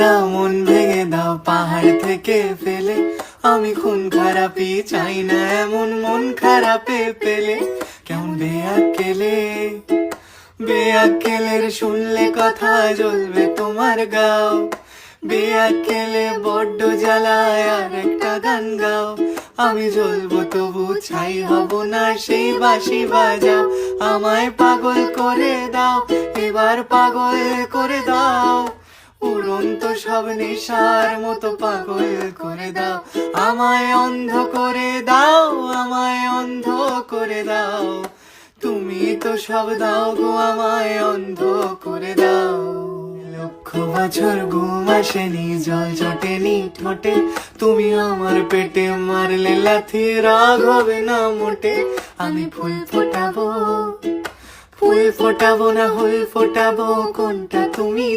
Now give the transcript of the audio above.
দাও মন ভেঙে দাও পাহাড় থেকে ফেলে, আমি খুন খারাপি চাই না এমন মন খারাপে পেলে। কেমন বেয়াক্কেলে, বেয়াক্কেলের শুনলে কথা জ্বলবে তোমার গাও। বেয়াক্কেলে বড্ড জ্বালায় আর একটা গান গাও, আমি জ্বলবো তবু ছাই হব না সেই বাঁশি বাজাও। আমায় পাগল করে দাও, এবার পাগল করে দাও, উড়ন্ত সব নেশার মতো পাগল করে দাও। আমায় অন্ধ করে দাও, আমায় অন্ধ করে দাও, তুমি তো সব দাও গো আমায় অন্ধ করে দাও। লক্ষ বছর ঘুম আসেনি জল জটেনি ঠোঁটে, তুমি আমার পেটে মারলে লাথি রাগ হবে না মোটে। আমি ফুল ফোটাবো, ফুল ফোটাবো না ফুল ফোটাবো কোনটা তুমি